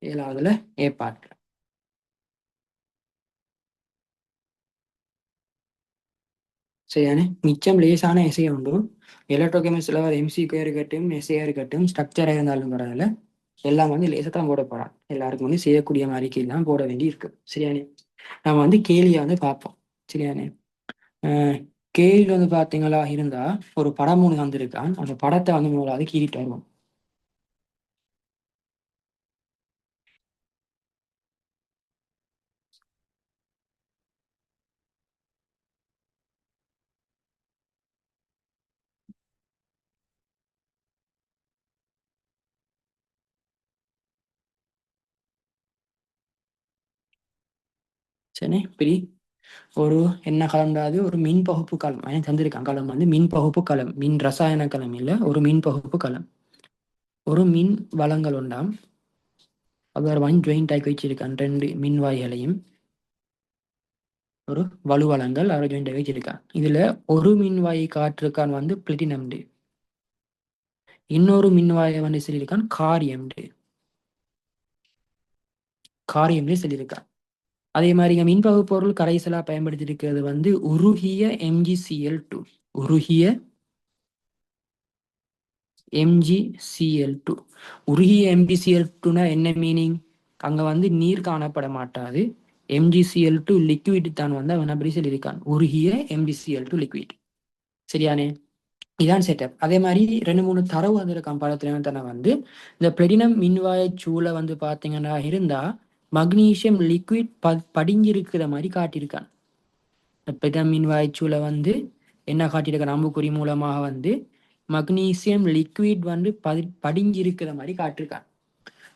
7வதுல ஏ part. சரியானே, மிச்சம் லேசான எஸ்ஏ உண்டு. எலக்ட்ரோகெமிஸ்ட்ரியில் வர எம்சிக்யூ இருக்கட்டும், எஸ்ஏ இருக்கட்டும், ஸ்ட்ரக்சராக இருந்தாலும் பரவாயில்ல, எல்லாம் வந்து லேசாக தான் போட போகிறான். எல்லாருக்கும் வந்து செய்யக்கூடிய மாதிரிக்கு எல்லாம் போட வேண்டி இருக்கு. சரியானே, நம்ம வந்து கேள்வியை வந்து பார்ப்போம். சரியானே, கேள்வி வந்து பார்த்தீங்களா இருந்தா ஒரு படம் ஒன்று வந்திருக்கான். அந்த படத்தை வந்து முதலாவது கீறிட்டு வருவோம். சரி, இப்படி ஒரு என்ன கலம்டாது ஒரு மின் பகுப்பு களம் தந்திருக்கான். களம் வந்து மின் பகுப்பு களம், மின் ரசாயன களம் இல்லை, ஒரு மின் பகுப்பு களம். ஒரு மின் வளங்கள் உண்டாம். அவர் ஒன் ஜாயிண்ட் ஆக்கி வச்சிருக்கான் ரெண்டு மின்வாய்களையும். ஒரு வலுவளங்கள் அவர் ஜாயிண்ட் ஆக்கி வச்சிருக்கான். இதுல ஒரு மின்வாயை காற்றிருக்கான் வந்து பிளாட்டினம், இன்னொரு மின்வாயை வந்து சொல்லியிருக்கான் காரியம், சொல்லியிருக்கான். அதே மாதிரி இங்க மின்பகு பொருள் கரைசலா பயன்படுத்தி இருக்கிறது வந்து உருகிய MgCl2. உருகிய MgCl2. உருகிய MgCl2னா என்ன மீனிங்? அங்க வந்து நீர் காணப்பட மாட்டாது. MgCl2 லிக்விட் தான் வந்து அவன் அப்படி சொல்லியிருக்கான். உருகிய MgCl2 லிக்விட். சரியானே, இதான் செட்டப். அதே மாதிரி 2-3 தரவு வந்திருக்கான் படத்துல தானே வந்து இந்த பிளாட்டினம் மின்வாய சூளை வந்து பாத்தீங்கன்னா இருந்தா மக்னீசியம் லிக்விட் படிஞ்சிருக்கிற மாதிரி காட்டியிருக்கான். பிளாட்டினம் மின்வாய சூளை வந்து என்ன காட்டியிருக்கான்? அம்புக்குறி மூலமாக வந்து மக்னீசியம் லிக்விட் வந்து படிஞ்சிருக்கிற மாதிரி காட்டியிருக்கான்.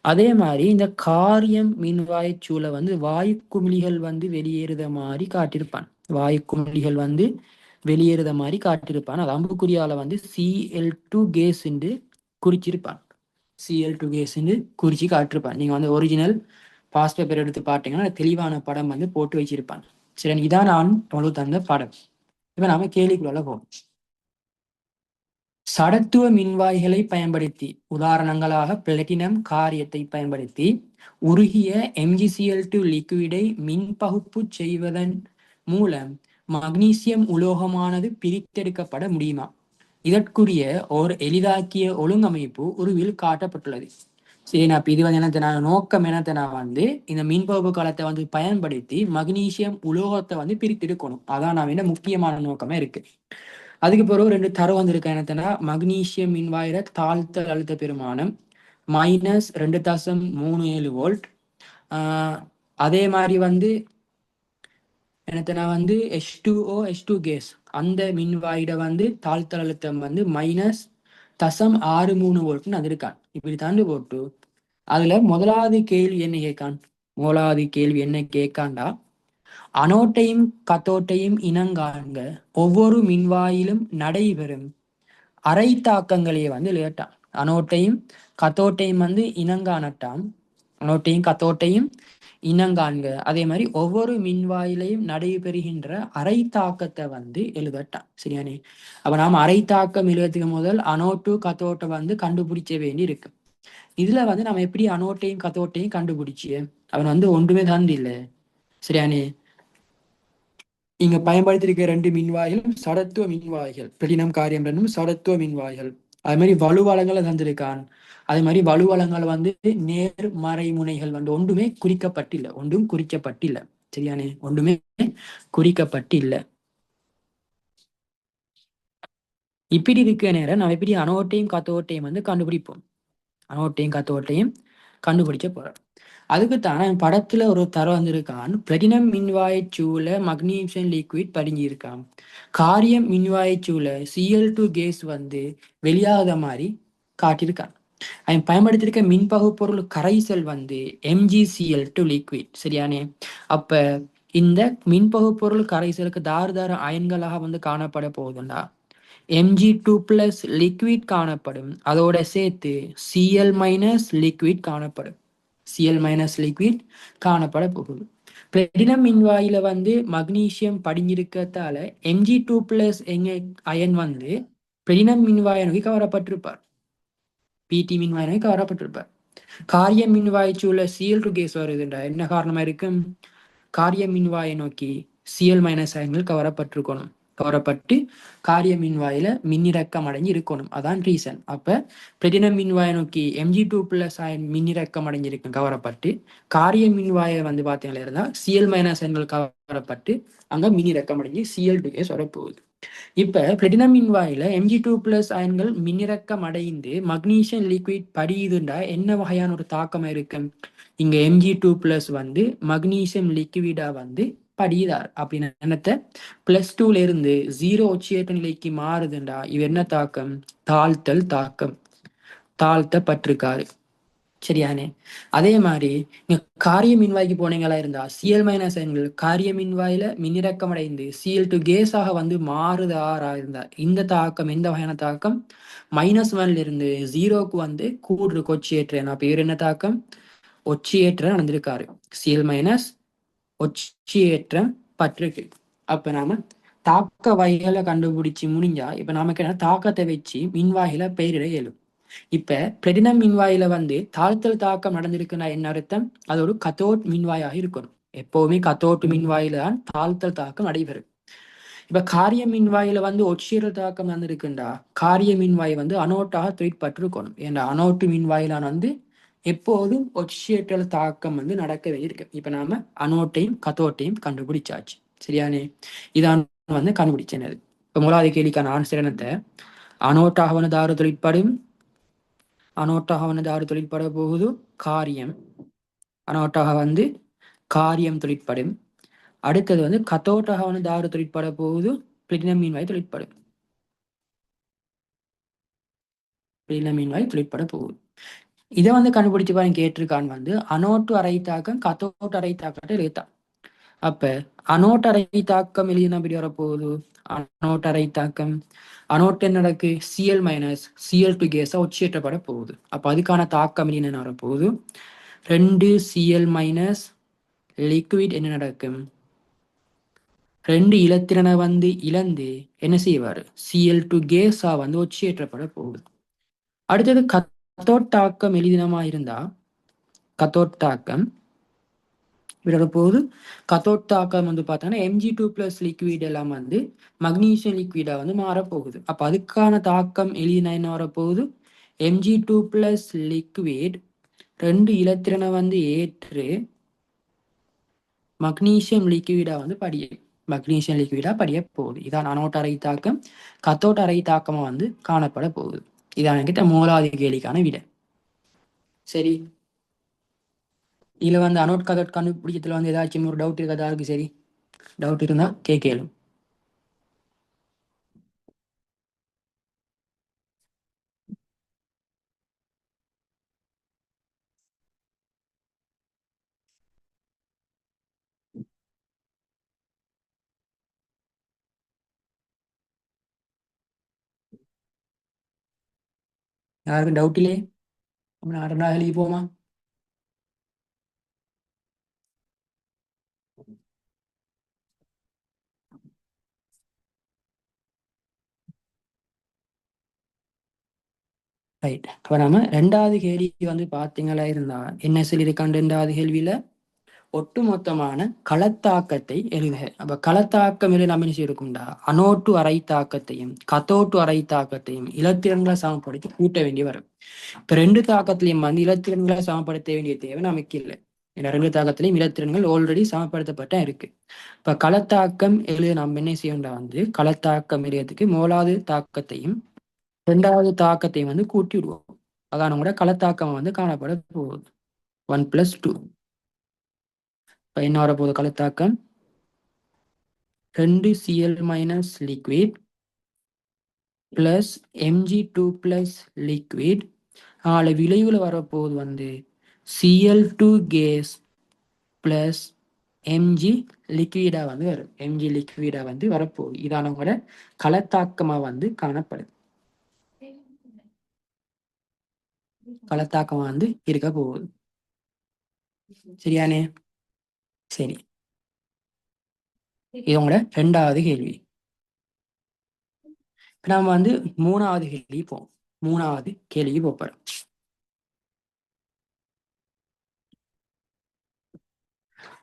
அதே மாதிரி இந்த காரியம் மின்வாய சூளை வந்து வாயு குமிழிகள் வந்து வெளியேறுத மாதிரி காட்டியிருப்பான். வாயு குமிழிகள் வந்து வெளியேறுத மாதிரி காட்டியிருப்பான். அது அம்புக்குறியால வந்து Cl2 கேஸ் என்று குறிச்சிருப்பான். Cl2 கேஸ் என்று குறிச்சு காட்டிருப்பான். நீங்க வந்து ஒரிஜினல் பாஸ்ட் பேப்பர் எடுத்து பார்த்தீங்கன்னா தெளிவான படம் வந்து போட்டு வச்சிருப்பான். சரி, இதான் நான் உங்களுக்கு தந்த படம். இப்ப நாம கேள்விக்குள்ள போவோம். சடத்துவ மின்வாய்களை பயன்படுத்தி, உதாரணங்களாக பிளாட்டினம் காரியத்தை பயன்படுத்தி உருகிய MgCl2 லிக்விடை மின்பகுப்பு செய்வதன் மூலம் மக்னீசியம் உலோகமானது பிரித்தெடுக்கப்பட முடியுமா? இதற்குரிய ஓர் எளிதாக்கிய ஒழுங்கமைப்பு உருவில் காட்டப்பட்டுள்ளது. சரி, நான் இது வந்து என்னத்தை நான் நோக்கம் என்னத்தை நான் வந்து இந்த மின்பகுப்பு காலத்தை வந்து பயன்படுத்தி மக்னீசியம் உலோகத்தை வந்து பிரித்தெடுக்கணும். அதான் நான் என்ன முக்கியமான நோக்கமே இருக்கு. அதுக்கு பிறகு 2 தரவு வந்திருக்க என்னத்தனா மக்னீசியம் மின்வாயிர தாழ்த்தல் அழுத்த பெருமானம் -2.37 வோல்ட். அதே மாதிரி வந்து என்னத்தனா வந்து H2O கேஸ் அந்த மின்வாயிட வந்து தாழ்த்தல் அழுத்தம் வந்து -0.63 வோல்ட்னு அது இருக்கான். இப்படி தாண்டு போட்டு அதுல முதலாவது கேள்வி என்ன கேட்காண்டா அனோட்டையும் கத்தோட்டையும் இனங்காண்க ஒவ்வொரு மின்வாயிலும் நடைபெறும் அரை தாக்கங்களையே வந்து லேட்டான். அனோட்டையும் கத்தோட்டையும் வந்து இனங்காணட்டாம். அனோட்டையும் கத்தோட்டையும் இனங்காண்க. அதே மாதிரி ஒவ்வொரு மின்வாயிலையும் நடைபெறுகின்ற அரை தாக்கத்தை வந்து எழுதட்டான். சரியானே, அப்ப நாம அரை தாக்கம் எழுதுறதுக்கு முதல் அனோட்டு கத்தோட்டை வந்து கண்டுபிடிச்ச வேண்டி இருக்கு. இதுல வந்து நம்ம எப்படி அனோட்டையும் கத்தோட்டையும் கண்டுபிடிச்சு அவன் வந்து ஒன்றுமே தந்து இல்லை. சரியானே, இங்க பயன்படுத்தியிருக்க 2 மின்வாய்களும் சடத்துவ மின்வாய்கள். பிளாட்டினம் காரியம் ரெண்டும் சடத்துவ மின்வாய்கள். அது மாதிரி வலுவளங்களை தந்திருக்கான். அதே மாதிரி வலுவளங்கள் வந்து நேர்மறை முனைகள் வந்து ஒன்றுமே குறிக்கப்பட்டில்லை. ஒன்றும் குறிக்கப்பட்டில்லை. சரியானே, ஒன்றுமே குறிக்கப்பட்டில்லை. இப்படி இருக்க நேரம் நம்ம எப்படி அனோட்டையும் கத்தோட்டையும் வந்து கண்டுபிடிப்போம். அனோட்டையும் கத்தோட்டையும் கண்டுபிடிச்ச போறோம். அதுக்குத்தான் படத்துல ஒரு தரம் வந்திருக்கான். பிளாட்டினம் மின்வாய்ச்சூல மக்னீசியம் லிக்விட் படிஞ்சிருக்கான். காரியம் மின்வாய்ச்சூல Cl2 கேஸ் வந்து வெளியாகாத மாதிரி காட்டியிருக்கான். அவன் பயன்படுத்தியிருக்க மின்பகுப்பொருள் கரைசல் வந்து MgCl2 லிக்விட். சரியானே, அப்ப இந்த மின்பகுப்பொருள் கரைசலுக்கு தார அயன்களாக வந்து காணப்பட போகுதுண்டா Mg2+ லிக்விட் காணப்படும். அதோட சேர்த்து Cl- லிக்விட் காணப்படும். Cl- லிக்விட் காணப்பட போகுது. பிளாட்டினம் மின்வாயில வந்து மக்னீசியம் படிஞ்சிருக்கிறதால Mg2+ அயன் வந்து பிளாட்டினம் மின்வாயை நோக்கி கவரப்பட்டிருப்பார். PT மின்வாயை நோக்கி கவரப்பட்டிருப்பார். காரிய மின்வாய்ச்சியுள்ள Cl2 கேஸ் வருதுன்றா என்ன காரணமா இருக்கும்? காரிய மின்வாயை நோக்கி Cl மைனஸ் அயன்கள் கவரப்பட்டிருக்கணும். கவரப்பட்டு காரிய மின்வாயில மின்னிறக்கம் அடைஞ்சு இருக்கணும். அதான் ரீசன். அப்ப பிளாட்டினம் மின்வாயை நோக்கி Mg2+ அயன் மின்னிறக்கம் அடைஞ்சிருக்கும் கவரப்பட்டு, காரிய மின்வாயை வந்து பார்த்தீங்கன்னா இருந்தா Cl மைனஸ் அயன்கள் கவரப்பட்டு அங்க மின்னிறக்கம் அடைஞ்சு Cl2 கேஸ் வரப்போகுது. இப்ப பிளாட்டினம் மின்வாயில Mg2+ அயன்கள் மின்னிறக்கம் அடைந்து மக்னீசியம் லிக்விட் படியுதுண்டா என்ன வகையான ஒரு தாக்கம் இருக்கு? இங்க Mg2+ வந்து மக்னீசியம் லிக்விடா வந்து படியுதார் அப்படின்னு என்னத்த +2ல இருந்து 0 ஒட்சியேற்ற நிலைக்கு மாறுதுண்டா இது என்ன தாக்கம்? தாழ்த்தல் தாக்கம். தாழ்த்தப்பட்டிருக்காரு. சரியானே. அதே மாதிரி நீங்க காரிய மின்வாய்க்கு போனீங்களா இருந்தா Cl மைனஸ் அயன்கள் காரிய மின்வாயில மின்னிறக்கம் அடைந்து Cl2 கேஸாக வந்து மாறுதாரா இருந்தா இந்த தாக்கம் எந்த வகையான தாக்கம்? -1ல இருந்து 0க்கு வந்து கூடுறு கொச்சியேற்ற பேர் என்ன தாக்கம்? ஒச்சியேற்ற நடந்திருக்காரு. Cl மைனஸ் ஒச்சியேற்றம் பட்டிருக்கு. அப்ப நாம தாக்க வகைகளை கண்டுபிடிச்சு முடிஞ்சா இப்ப நமக்கு என்ன தாக்கத்தை வச்சு மின்வாயில பெயரிட இயலும். இப்ப பிளாட்டினம் மின்வாயில வந்து தாழ்த்தல் தாக்கம் நடந்திருக்குன்னா என்ன அர்த்தம்? அது ஒரு கத்தோட் மின்வாயாக இருக்கணும். எப்பவுமே கத்தோட்டு மின்வாயில தான் தாழ்த்தல் தாக்கம் நடைபெறும். இப்ப காரிய மின்வாயில வந்து ஒட்சியேற்ற தாக்கம் நடந்திருக்குண்டா காரிய மின்வாய் வந்து அனோட்டாக தொழிற்பட்டிருக்கணும். ஏன்னா அனோட்டு மின்வாயிலான வந்து எப்போதும் ஒட்சியேற்றல் தாக்கம் வந்து நடக்கவே இருக்கு. இப்ப நாம அனோட்டையும் கத்தோட்டையும் கண்டுபிடிச்சாச்சு. சரியானே. இதான் வந்து கண்டுபிடிச்சது. இப்ப முதலாவது கேள்விக்கான ஆன்சர் என்னத்தை அனோட்டாக வந்து தாறு தொழிற்படும். அனோட்டாக வந்து தாறு தொழிற்பட போகுது காரியம். அனோட்டாக வந்து காரியம் தொழிற்படும். அடுத்தது வந்து கத்தோட்டாக வந்து தாறு தொழிற்பட போகுது பிளாட்டினம் மீன்வாய் தொழிற்படும். பிளாட்டினம் மீன்வாய் தொழிற்பட போகுது. இதை வந்து கண்டுபிடிச்சு பாருங்க கேட்டிருக்கான் வந்து அனோட்டு அரை தாக்கம் கத்தோட்டு அரை தாக்கத்தை எழுத்தான். அப்ப அனோட்டு அரை தாக்கம் எழுதினா அப்படி வரப்போகுது அனோட்டு அரை தாக்கம் அனோட்டு என்ன நடக்கு Cl மைனஸ் Cl2 கேஸா ஒச்சியேற்றப்பட போகுது. அப்ப அதுக்கான தாக்கம் என்ன வரப்போகுது 2 Cl மைனஸ் லிக்விட் என்ன நடக்கும் 2 இலத்திரனை வந்து இழந்து என்ன செய்வாரு Cl2 கேஸா வந்து ஒச்சியேற்றப்பட போகுது. அடுத்தது கத்தோட் தாக்கம் எழுதினமா இருந்தா கத்தோட் தாக்கம் போது கத்தோட் தாக்கம் வந்து பார்த்தோன்னா Mg2+ லிக்விட் எல்லாம் வந்து மக்னீசியம் லிக்விடா வந்து மாறப்போகுது. அப்ப அதுக்கான தாக்கம் எழுதினா என்ன வரப்போகுது Mg2+ லிக்விட் 2 இலத்திரனை வந்து ஏற்று மக்னீசியம் லிக்விடா வந்து மக்னீசியம் லிக்விடா படிய போகுது. இதான் அனோட் அரை தாக்கம் கத்தோட் அரை தாக்கமா வந்து காணப்பட போகுது. இதான் என்கிட்ட மூலாவது கேள்விக்கான விடை. சரி, இதுல வந்து அனோட் கதோட் கண்டுபிடிச்சதுல வந்து ஏதாச்சும் ஒரு டவுட் இருக்கா? இருக்கு. சரி, டவுட் இருந்தா கேட்கலும். யாருக்கும் டவுட் இல்லையே? நம்ம 2வது எழுதி போமா? ரைட். அப்ப நம்ம 2வது கேள்வி வந்து பாத்தீங்களா இருந்தா என்ன சொல்லியிருக்காண்டு 2வது கேள்வியில ஒட்டுமொத்தமான களத்தாக்கத்தை எழுதுக. அப்ப களத்தாக்கம் நம்ம என்ன செய்யிருக்கும்டா அனோட்டு அரை தாக்கத்தையும் கத்தோட்டு அரை தாக்கத்தையும் இலத்திரன்களை சமப்படுத்தி கூட்ட வேண்டி வரும். இப்ப 2 தாக்கத்திலையும் வந்து இலத்திரன்களை சமப்படுத்த வேண்டிய தேவை நமக்கு இல்லை. ஏன்னா 2 தாக்கத்திலையும் இலத்திரன்கள் ஆல்ரெடி சமப்படுத்தப்பட்ட இருக்கு. இப்ப களத்தாக்கம் எழுத நம்ம என்ன செய்யணும்டா வந்து களத்தாக்கம் எழுதுறதுக்கு முதலாவது தாக்கத்தையும் 2வது தாக்கத்தையும் வந்து கூட்டி விடுவோம். அதான் கூட களத்தாக்கம் வந்து காணப்பட போகுது 1+2. இப்ப என்ன வரப்போகுது களத்தாக்கம் 2 Cl minus liquid plus Mg2+ liquid விளைவுல வரப்போகுது வந்து Cl2 கேஸ் பிளஸ் Mg லிக்விடா வந்து வரும். Mg லிக்விடா வந்து வரப்போகுது. இதான கூட களத்தாக்கமா வந்து காணப்படுது. களத்தாக்கமா வந்து இருக்க போகுது. சரியானே. சரி, இது உங்களோட 2வது கேள்வி. நாம வந்து 3வது கேள்வி போவோம். 3வது கேள்வி போறோம்.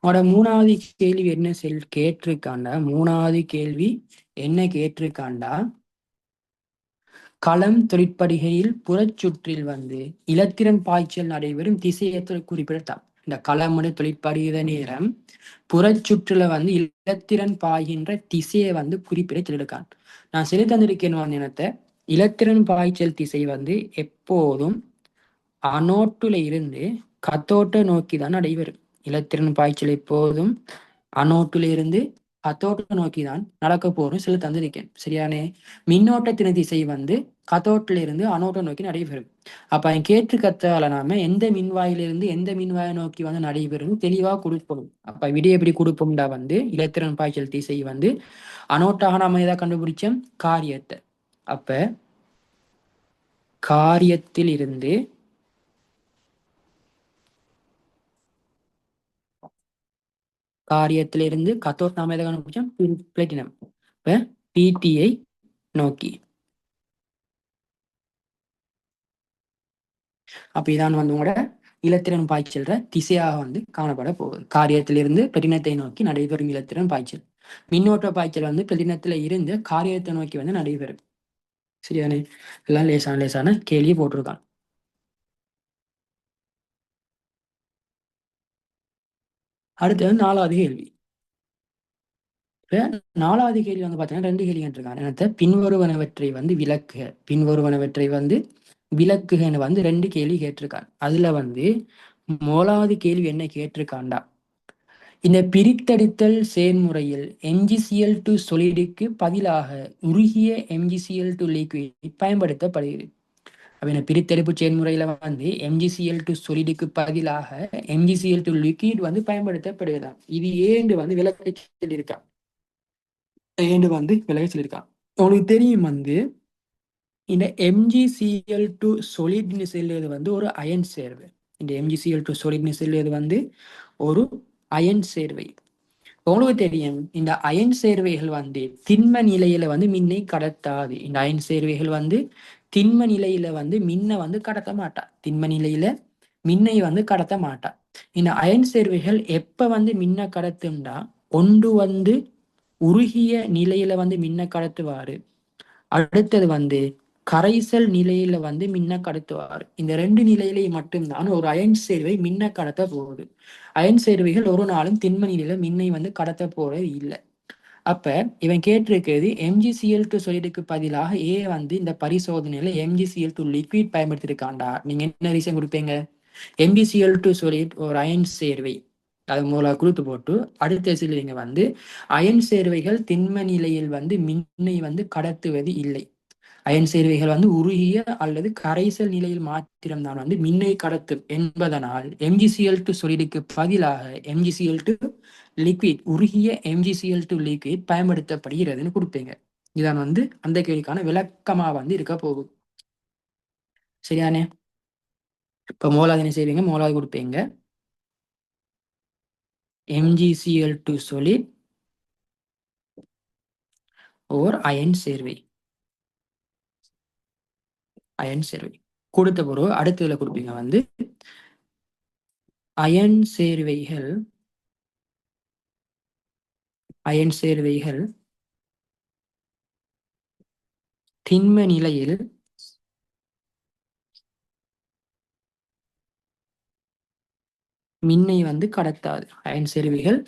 உங்களோட மூணாவது கேள்வி என்ன கேட்டிருக்காண்டா, மூணாவது கேள்வி என்ன கேட்டிருக்காண்டா, களம் தொழிற்படிகையில் புறச்சுற்றில் வந்து இலத்திரன் பாய்ச்சல் நடைபெறும் திசையை குறிப்பிடத்தான். இந்த களமடு தொழிற்படுகிற நேரம் புறச்சுற்றுல வந்து இலத்திரன் பாய்கின்ற திசையை வந்து குறிப்பிட சொல்லியிருக்கான். நான் சொல்லி தந்திருக்கேன் இனத்தை, இலத்திரன் பாய்ச்சல் திசை வந்து எப்போதும் அனோட்டுல இருந்து கத்தோட்ட நோக்கி தான் நடைபெறும். இலத்திரன் பாய்ச்சல் எப்போதும் அனோட்டுல இருந்து கத்தோட்ட நோக்கி தான் நடக்க போறோம் சொல்லி தந்திருக்கேன். சரியானே? மின்னோட்டத்தின் திசை வந்து கத்தோட்டில இருந்து அனோட்ட நோக்கி நடைபெறும். அப்ப கேற்று கத்தால நாம எந்த மின்வாயிலிருந்து எந்த மின்வாயை நோக்கி வந்து நடைபெறும் தெளிவா கொடுப்போம். அப்ப விடை எப்படி கொடுப்போம்டா வந்து இலத்திரன் பாய்ச்சல் திசை வந்து அனோட்டாக நாம எதை கண்டுபிடிச்சோம்? காரியத்தை. அப்ப காரியத்தில் இருந்து காரியத்திலிருந்து கத்தோட் நாம எதை கண்டுபிடிச்சோம்? பிளாட்டினம். இப்ப பிடிஐ நோக்கி. அப்ப இதான் வந்து உங்களோட இலத்திரன் பாய்ச்சல்ற திசையாக வந்து காணப்பட போகுது. காரியத்திலிருந்து பிளாட்டினத்தை நோக்கி நடைபெறும் இலத்திரன் பாய்ச்சல். மின்னோட்ட பாய்ச்சல் வந்து பிளாட்டினத்துல இருந்து காரியத்தை நோக்கி வந்து நடைபெறும். சரியானே? எல்லாம் லேசான லேசான கேள்வி போட்டிருக்கான். அடுத்தது நாலாவது கேள்வி. இப்ப நாலாவது கேள்வி வந்து பாத்தீங்கன்னா ரெண்டு கேள்வி கேட்டிருக்காங்க. என்னத்த பின்வருவனவற்றை வந்து விளக்குக, பின்வருவனவற்றை வந்து விளக்குகன்னு வந்து ரெண்டு கேள்வி கேட்டிருக்கான். அதுல வந்து முதலாவது கேள்வி என்ன கேட்டிருக்காண்டா, இந்த பிரித்தெடுத்தல் செயல்முறையில் எம்ஜிசிஎல் டு சொலிடுக்கு பதிலாக உருகிய எம்ஜிசிஎல் டு லிக்விட் பயன்படுத்தப்படுகிறது. அப்ப இந்த பிரித்தெடுப்பு செயல்முறையில வந்து எம்ஜிசிஎல் டு சொலிடுக்கு பதிலாக எம்ஜிசிஎல் டு லிக்விட் வந்து பயன்படுத்தப்படுகிறதா. இது ஏண்டு வந்து விளக்க சொல்லியிருக்கா, ஏண்டு வந்து விளக்க சொல்லியிருக்கா. உங்களுக்கு தெரியும் வந்து இந்த எம்ஜிசிஎல் டு சொலிட்னு செல்வது வந்து ஒரு அயன் சேர்வை. இந்த எம்ஜிசிஎல் டு சொலிட்னு செல்வது வந்து ஒரு அயன் சேர்வை. உங்களுக்கு தெரியும் இந்த அயன் சேர்வைகள் வந்து திண்ம நிலையில வந்து மின்னை கடத்தாது. இந்த அயன் சேர்வைகள் வந்து திண்ம நிலையில வந்து மின்னை வந்து கடத்த மாட்டா. திண்ம நிலையில மின்னை வந்து கடத்த மாட்டா. இந்த அயன் சேர்வைகள் எப்ப வந்து மின்ன கடத்தும்டா, ஒன்று வந்து உருகிய நிலையில வந்து மின்ன கடத்துவாரு, அடுத்தது வந்து கரைசல் நிலையில வந்து மின்ன கடத்துவார். இந்த ரெண்டு நிலையிலேயே மட்டும்தான் ஒரு அயன் சேர்வை மின்ன கடத்த போகுது. அயன் சேர்வைகள் ஒரு நாளும் திண்ம நிலையில மின்னை வந்து கடத்த போறது இல்லை. அப்ப இவன் கேட்டிருக்கிறது எம்ஜிசிஎல் டு சொலிடுக்கு பதிலாக வந்து இந்த பரிசோதனையில எம்ஜிசிஎல் டு லிக்விட் பயன்படுத்திருக்காண்டா. நீங்க என்ன ரீசன் கொடுப்பீங்க? எம்பிசிஎல் டு சொலிட் ஒரு அயன் சேர்வை, அது மூலம் குறித்து போட்டு அடுத்த சொல்லுவீங்க வந்து அயன் சேர்வைகள் திண்ம நிலையில் வந்து மின்னை வந்து கடத்துவது இல்லை. அயன் சேர்வைகள் வந்து உருகிய அல்லது கரைசல் நிலையில் மாத்திரம்தான் வந்து மின்னை கடத்தும் என்பதனால் எம்ஜிசிஎல் டு சொலிடுக்கு பதிலாக எம்ஜிசிஎல் டு லிக்விட், உருகிய எம்ஜிசிஎல் டு லிக்விட் பயன்படுத்தப்படுகிறதுன்னு கொடுப்பீங்க. இதான் வந்து அந்த கேள்விக்கான விளக்கமா வந்து இருக்க போகுது. சரியானே? இப்ப மூலாவது என்ன செய்வீங்க? மூலாவது கொடுப்பீங்க MGCL to solid or iron சேர்வை. அயன் சேர்வை கொடுத்த பிறகு அடுத்ததுல கொடுப்பீங்க வந்து அயன் சேர்வைகள் அயன் சேர்வைகள் திண்ம நிலையில் மின்னை வந்து கடத்தாது. அயன் சேர்வைகள்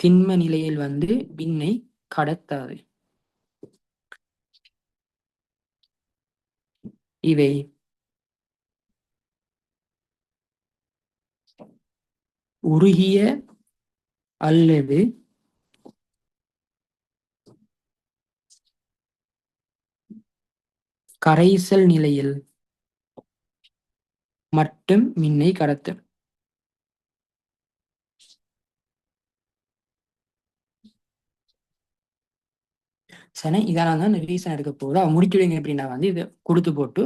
திண்ம நிலையில் வந்து மின்னை கடத்தாது. இவை உருகிய அல்லது கரைசல் நிலையில் மட்டும் மின்னை கடத்தும். சரி, இதனால தான் ரீசன் எடுக்க போகுது. அவன் முடிச்சுடுங்க எப்படின்னா வந்து இதை கொடுத்து போட்டு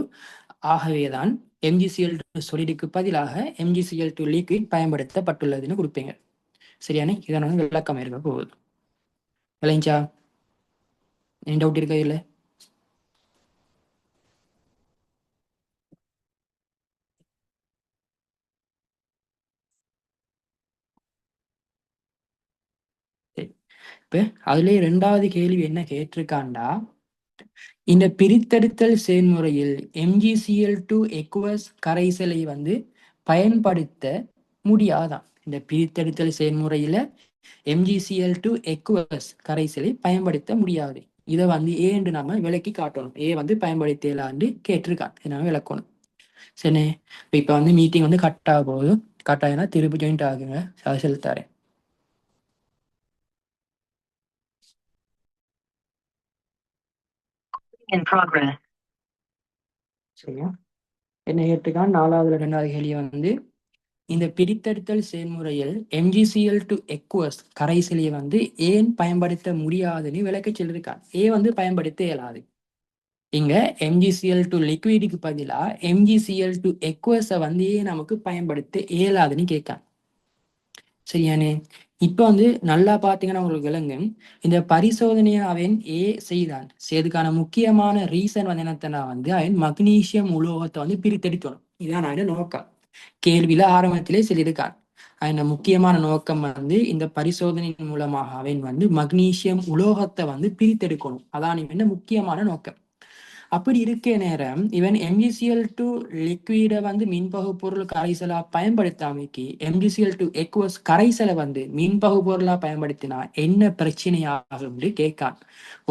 ஆகவேதான் எம்ஜிசிஎல் டு சொலிடுக்கு பதிலாக எம்ஜிசிஎல் டு லிக்விட் பயன்படுத்தப்பட்டுள்ளதுன்னு கொடுப்பீங்க. சரியானே? இதனால விளக்கம் இருக்க போகுது. விளைஞ்சா என்ன டவுட் இருக்கா இல்லை? இப்ப அதுல 2வது கேள்வி என்ன கேட்டிருக்காண்டா, இந்த பிரித்தெடுத்தல் செயல்முறையில் MgCl2 எக்குவஸ் கரைசலை வந்து பயன்படுத்த முடியாதான். இந்த பிரித்தெடுத்தல் செயல்முறையில MgCl2 எக்குவஸ் கரைசலை பயன்படுத்த முடியாது. இதை வந்து ஏன்னு நம்ம விளக்கி காட்டணும். ஏ வந்து பயன்படுத்தலான்னு கேட்டிருக்கான், நம்ம விளக்கணும். சரி, இப்ப வந்து மீட்டிங் வந்து கட் ஆக போகுது. கட் ஆகினா திருப்பி ஜாயிண்ட் ஆகுங்க, அதை செலுத்தாரேன். சரியா, என்ன கேட்டிருக்கான் 4வது 2வது கேள்வி வந்து இந்த பிரித்தெடுத்தல் செயல்முறையில் MgCl2 எக்குவஸ் கரைசலை வந்து ஏன் பயன்படுத்த முடியாதுன்னு விளக்க சொல்லியிருக்கான். ஏ வந்து பயன்படுத்த இயலாது. இங்க MgCl2 லிக்விடுக்கு பதிலா MgCl2 எக்குவஸை வந்து ஏன் நமக்கு பயன்படுத்த இயலாதுன்னு கேட்கான். சரியானே, இப்ப வந்து நல்லா பாத்தீங்கன்னா உங்களுக்கு விளங்கு, இந்த பரிசோதனையை அவன் செய்தான். இதுக்கான முக்கியமான ரீசன் வந்து என்னத்தனா வந்து அவன் மக்னீசியம் உலோகத்தை வந்து பிரித்தெடுக்கணும். இதான் நான் நோக்கம். கேள்வியில ஆரம்பத்திலே சொல்லியிருக்கான். அந்த முக்கியமான நோக்கம் வந்து இந்த பரிசோதனையின் மூலமாக அவன் வந்து மக்னீசியம் உலோகத்தை வந்து பிரித்தெடுக்கணும். அதான் இவன் முக்கியமான நோக்கம். அப்படி இருக்க நேரம் இவன் MgCl2 லிக்விட வந்து மின்பகு பொருள் கரைசலா பயன்படுத்தாமைக்கு MgCl2 எக்குவஸ் கரைசலை வந்து மின்பகு பொருளா பயன்படுத்தினா என்ன பிரச்சனை ஆகும் கேட்கான்.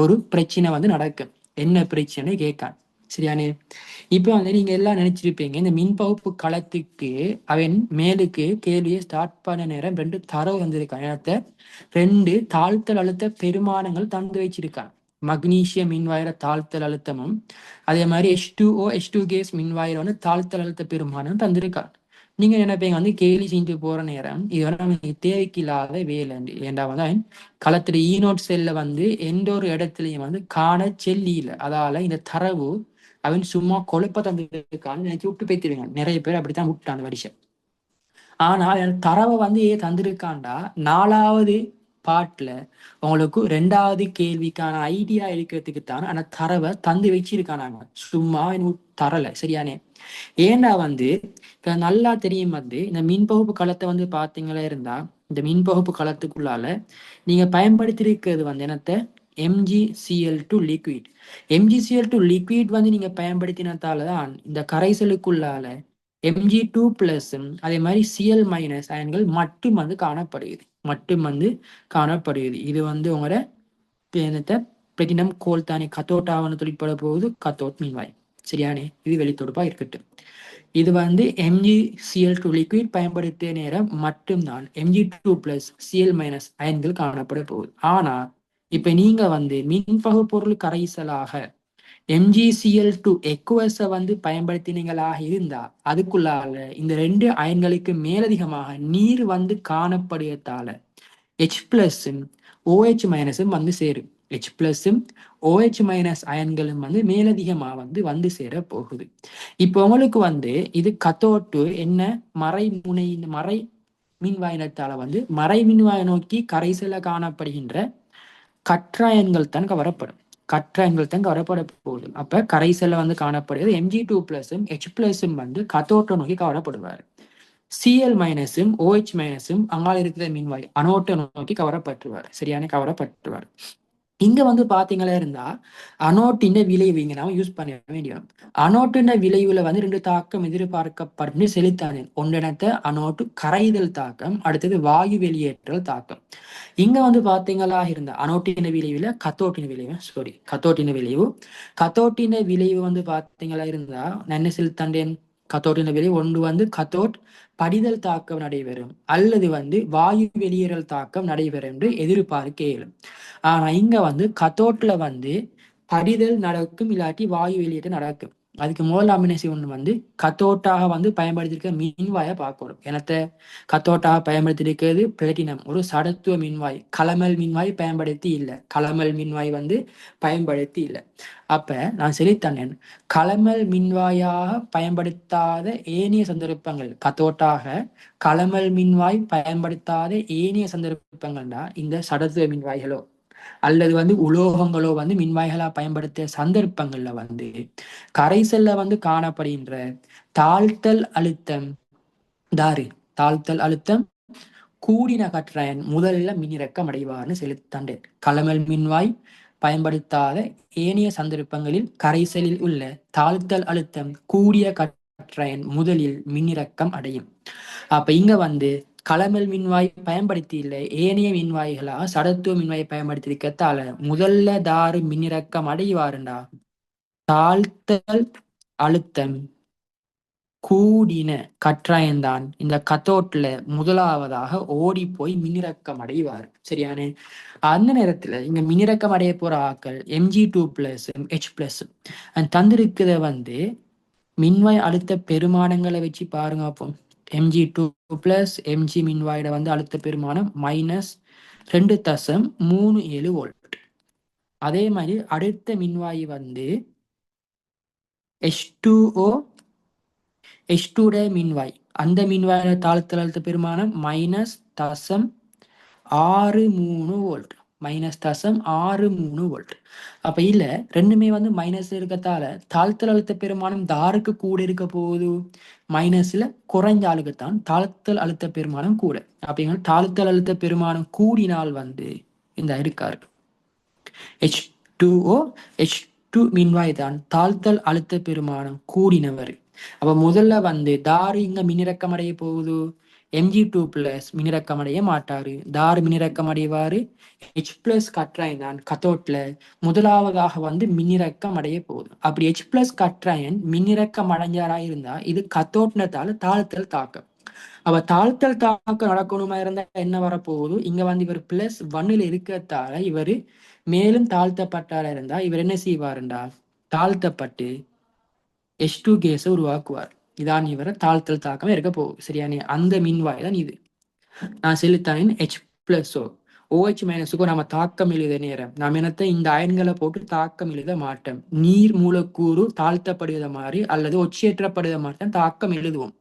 ஒரு பிரச்சனை வந்து நடக்கும். என்ன பிரச்சனை கேட்கான். சரியானே, இப்ப வந்து நீங்க எல்லாம் நினைச்சிருப்பீங்க, இந்த மின்பகுப்பு களத்துக்கு அவன் மேலுக்கு கேள்வியை ஸ்டார்ட் பண்ண நேரம் 2 தரவு வந்திருக்கான். இடத்த 2 தாழ்த்தல் அழுத்த பெருமானங்கள் தந்து வச்சிருக்கான். மக்னீசியம் மின்வாயிர தாழ்த்தல் அழுத்தமும் அதே மாதிரி H2O கேஸ் மின்வாயிர வந்து தாழ்த்தல் அழுத்த பெருமானம் தந்திருக்கான். நீங்க நினைப்பீங்க வந்து கேலி செஞ்சு போற நேரம் இதுவரை நமக்கு தேவைக்கு இல்லாத வேலை. ஏண்டா வந்து அவன் களத்துல ஈனோட் செல்ல வந்து எந்த ஒரு இடத்துலயும் வந்து காண செல்லியில, அதால இந்த தரவு அவன் சும்மா கொழுப்ப தந்திருக்கான்னு நினைச்சு விட்டு பேத்திருங்க. நிறைய பேர் அப்படித்தான் விட்டான் அந்த வருஷம். ஆனால் தரவை வந்து தந்திருக்காண்டா 4வது பாட்டுல உங்களுக்கு 2வது கேள்விக்கான ஐடியா இருக்கிறதுக்கு தான் ஆனா தரவை தந்து வச்சிருக்கானாங்க. சும்மா தரல. சரியானே, ஏன்னா வந்து இப்ப நல்லா தெரியும் வந்து இந்த மின்பகுப்பு களத்தை வந்து பாத்தீங்களா இருந்தா இந்த மின்பகுப்பு களத்துக்குள்ளால நீங்க பயன்படுத்தி இருக்கிறது வந்து என்னத்த MgCl2 லிக்விட். MgCl2 லிக்விட் வந்து நீங்க பயன்படுத்தினதாலதான் இந்த கரைசலுக்குள்ளால Mg2+ அதே மாதிரி Cl- அயன்கள் மட்டும் வந்து காணப்படுகிறது. இது வந்து உங்களோட பிளாட்டினம் கோல்தானி கத்தோட்டாவன்னு தொழிற்பட போகுது. கத்தோட் மின்வாய். சரியானே, இது வெளித்தொடுப்பா இருக்கட்டும். இது வந்து MgCl2 லிக்விட் பயன்படுத்திய நேரம் மட்டும்தான் Mg2+ Cl- அயன்கள் காணப்பட போகுது. ஆனா இப்ப நீங்க வந்து மின்பகு பொருள் கரைசலாக MgCl2 எக்குவஸை வந்து பயன்படுத்தினீங்களாக இருந்தா அதுக்குள்ளால இந்த 2 அயன்களுக்கு மேலதிகமாக நீர் வந்து காணப்படுவதால H+ம் OH- வந்து சேரும். H+ம் OH- அயன்களும் வந்து மேலதிகமா வந்து சேர போகுது. இப்போ உங்களுக்கு வந்து இது கத்தோட்டு என்ன மறை மின்வாயினத்தால வந்து மறை மின்வாயை நோக்கி கரைசல காணப்படுகின்ற கற்றாயன்கள் தான் கவரப்படும். கற்றாயன்கள் தான் கவரப்பட போகுது. அப்ப கரைசல்ல வந்து காணப்படுகிறது Mg2+ம் H+ம் வந்து கத்தோட்ட நோக்கி கவரப்படுவார். Cl- OH- அங்கால இருக்கிற மின்வாய் அனோட்ட நோக்கி கவரப்பட்டுருவார். சரியான கவரப்பட்டுருவார். இங்க வந்து பாத்தீங்களா இருந்தா அனோட்டின் விளைவு இங்க நாம யூஸ் பண்ண வேண்டியும். அனோட்டின் விளைவுல வந்து 2 தாக்கம் எதிர்பார்க்கப்பட்டு செலுத்தானே. ஒன்றினத்த அனோட்டு கரைதல் தாக்கம், அடுத்தது வாயு வெளியேற்றல் தாக்கம். இங்க வந்து பாத்தீங்களா இருந்தா அனோட்டின விளைவுல கத்தோட்டின விளைவு வந்து பாத்தீங்களா இருந்தா நான் என்ன செலுத்தாண்டேன், கத்தோட்டின விளைவு ஒன்று வந்து கத்தோட் படிதல் தாக்கம் நடைபெறும் அல்லது வந்து வாயு வெளியேறல் தாக்கம் நடைபெறும் என்று எதிர்பார்க்க இயலும். ஆனா இங்க வந்து கத்தோட்ல வந்து படிதல் நடக்கும், இல்லாட்டி வாயு வெளியேற்றம் நடக்கும். அதுக்கு முதலாம் என்ன செய்யணும் வந்து கத்தோட்டாக வந்து பயன்படுத்திருக்க மின்வாயை பார்க்கணும். எனத்த கத்தோட்டாக பயன்படுத்தியிருக்கிறது பிளாட்டினம், ஒரு சடத்துவ மின்வாய். களமல் மின்வாய் பயன்படுத்தி இல்லை. களமல் மின்வாய் வந்து பயன்படுத்தி இல்லை. அப்ப நான் செலுத்தனேன், களமல் மின்வாயாக பயன்படுத்தாத ஏனைய சந்தர்ப்பங்கள், கத்தோட்டாக களமல் மின்வாய் பயன்படுத்தாத ஏனைய சந்தர்ப்பங்கள்னா இந்த சடத்துவ மின்வாய்களோ அல்லது வந்து உலோகங்களோ வந்து மின்வாய்களா பயன்படுத்த சந்தர்ப்பங்கள்ல வந்து கரைசல்ல வந்து காணப்படுகின்ற தாழ்த்தல் அழுத்தம் தாழ்த்தல் அழுத்தம் கூடின கற்றாயன் முதல்ல மின்னிறக்கம் அடைவார்னு செலுத்தாண்டு. களமல் மின்வாய் பயன்படுத்தாத ஏனைய சந்தர்ப்பங்களில் கரைசலில் உள்ள தாழ்த்தல் அழுத்தம் கூடிய கற்றாயன் முதலில் மின்னிறக்கம் அடையும். அப்ப இங்க வந்து களமல் மின்வாய் பயன்படுத்தி இல்லை, ஏனைய மின்வாய்களா சடத்துவ மின்வாயை பயன்படுத்தி இருக்கத்தால முதல்ல தாறு மின்னிறக்கம் அடைவாருண்டா தாழ்த்தல் அழுத்தம் கூடின கற்றாயந்தான் இந்த கத்தோட்ல முதலாவதாக ஓடி போய் மின்னிறக்கம் அடைவார். சரியானே? அந்த நேரத்துல இங்க மின்னிறக்கம் அடைய போற ஆக்கள் Mg2+ H+ தந்திருக்கிறத வந்து மின்வாய் அழுத்த பெருமானங்களை வச்சு பாருங்க. அப்போ Mg2+ Mg மின்வாயோட வந்து அழுத்த பெருமானம் -2.37 வோல்ட். அதே மாதிரி அடுத்த மின்வாயு வந்து H2O H2 மின்வாய், அந்த மின்வாயோட தாழ்த்தல் அழுத்த பெருமானம் -0.63 வோல்ட். -0.63 வோல்ட். அப்ப இல்ல ரெண்டுமே வந்து மைனஸ் இருக்கத்தால தாழ்த்தல் அழுத்த பெருமானம் தாருக்கு கூட இருக்க போகுது, மைனஸ்ல குறைஞ்ச ஆளுக்குத்தான் தாழ்த்தல் அழுத்த பெருமானம் கூட. அப்படிங்கிற தாழ்த்தல் அழுத்த பெருமானம் கூடினால் வந்து இந்த இருக்காரு H2O H2 மின்வாய் தான் தாழ்த்தல் அழுத்த பெருமானம் கூடினவர். அப்ப முதல்ல வந்து தாரு இங்க மின்னிறக்கம் அடைய போகுது, Mg2+ மின்னிறக்கம் அடைய மாட்டாரு. தாரு மின்னிறக்கம் அடைவாரு H+ கற்றாயன் தான் கத்தோட்ல முதலாவதாக வந்து மின்னிறக்கம் அடைய போகுது. அப்படி H+ கற்றாயன் மின்னிறக்கம் அடைஞ்சாரா இருந்தா இது கத்தோட்னத்தால தாழ்த்தல் தாக்கம். அவ தாழ்த்தல் தாக்கம் நடக்கணுமா இருந்தா என்ன வரப்போகுது, இங்க வந்து இவர் +1 இருக்கிறதால இவர் மேலும் தாழ்த்தப்பட்டாரா இருந்தா இவர் என்ன செய்வாருண்டா தாழ்த்தப்பட்டு H2 கேஸை உருவாக்குவார். இதான் இவரை தாழ்த்தல் தாக்கம் இருக்க போகுது. சரியானே? அந்த மின்வாய் தான் இது. நான் செலுத்தானின் H+O OH- நம்ம தாக்கம் எழுத நேரம் நாம் என்னத்தை இந்த அயன்களை போட்டு தாக்கம் எழுத மாட்டோம். நீர் மூலக்கூறு தாழ்த்தப்படுவத மாதிரி அல்லது ஒச்சியேற்றப்படுவத மாதிரி தாக்கம் எழுதுவோம்.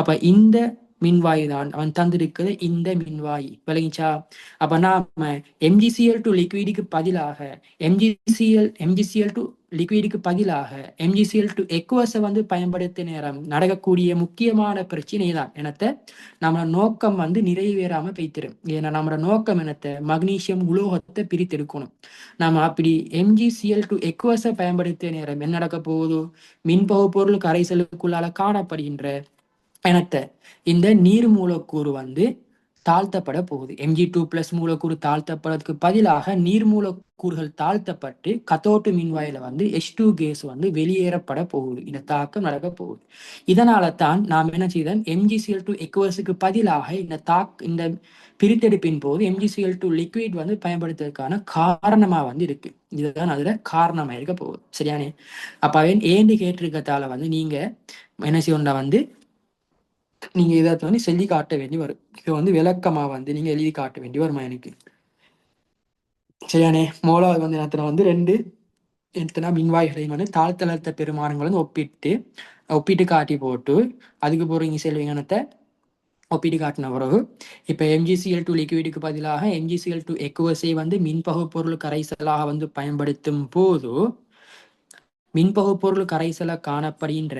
அப்ப இந்த மின்வாயு தான் அவன் தந்திருக்கிறது, இந்த மின்வாயு. விளங்கிச்சா? அப்ப நாம MgCl2 லிக்விடுக்கு பதிலாக MgCl2 லிக்விடுக்கு பதிலாக MgCl2 எக்குவஸை வந்து பயன்படுத்த நேரம் நடக்கக்கூடிய முக்கியமான பிரச்சனை தான் என்னத்தை நம்ம நோக்கம் வந்து நிறைவேறாம பெய்த்திரும். ஏன்னா நம்ம நோக்கம் என்னத்தை மக்னீசியம் உலோகத்தை பிரித்தெடுக்கணும். நாம அப்படி MgCl2 எக்குவஸை பயன்படுத்திய நேரம் என்ன நடக்க போகுது, மின்பகு பொருள் கரைசலுக்குள்ளால காணப்படுகின்ற எனத்த இந்த நீர் மூலக்கூறு வந்து தாழ்த்தப்பட போகுது. Mg2+ மூலக்கூறு தாழ்த்தப்படுறதுக்கு பதிலாக நீர் மூலக்கூறுகள் தாழ்த்தப்பட்டு கத்தோட்டு மின்வாயில வந்து H2 கேஸ் வந்து வெளியேறப்பட போகுது. இந்த தாக்கம் நடக்க போகுது. இதனால தான் நாம் என்ன செய்தோம், MgCl2 எக்குவஸுக்கு பதிலாக இந்த பிரித்தெடுப்பின் போது MgCl2 லிக்விட் வந்து பயன்படுத்துவதற்கான காரணமா வந்து இருக்கு. இதுதான் அதுல காரணமா இருக்க போகுது. சரியானே? அப்ப ஏண்டி கேட்டிருக்கத்தால வந்து நீங்க என்ன செய்யணும்னா வந்து நீங்க இதை வந்து சொல்லி காட்ட வேண்டி வரும். இதை வந்து விளக்கமா வந்து நீங்க எழுதி காட்ட வேண்டி வருமா எனக்கு. சரியானே? மூலாவது வந்து நேரத்துல வந்து 2 எத்தனை மின்வாய்களையும் வந்து தாழ்த்தளத்த பெருமானங்களை வந்து ஒப்பிட்டு காட்டி போட்டு அதுக்கு போற இங்க செல்வீங்கன்னத்தை ஒப்பிட்டு காட்டின பிறகு இப்ப MgCl2 லிக்விடுக்கு பதிலாக MgCl2 எக்குவஸை வந்து மின்பகு பொருள் கரைசலாக வந்து பயன்படுத்தும் போது மின்பகு பொருள் கரைசல காணப்படுகின்ற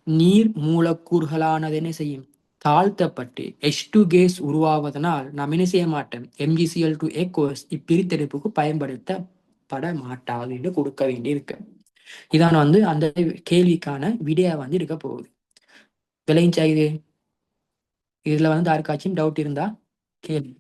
நீர் மூலக்கூறுகளானது என்ன செய்யும், தாழ்த்தப்பட்டு H2 கேஸ் உருவாவதனால் நாம் என்ன செய்ய மாட்டோம், MgCl2 எக்குவஸ் இப்பிரித்தெடுப்புக்கு பயன்படுத்தப்பட மாட்டாது என்று கொடுக்க வேண்டி இருக்கு. இதான் வந்து அந்த கேள்விக்கான விடையா வந்து இருக்க போகுது. விளைஞ்சா இதுல வந்து யாருக்காச்சும் டவுட் இருந்தா கேள்வி.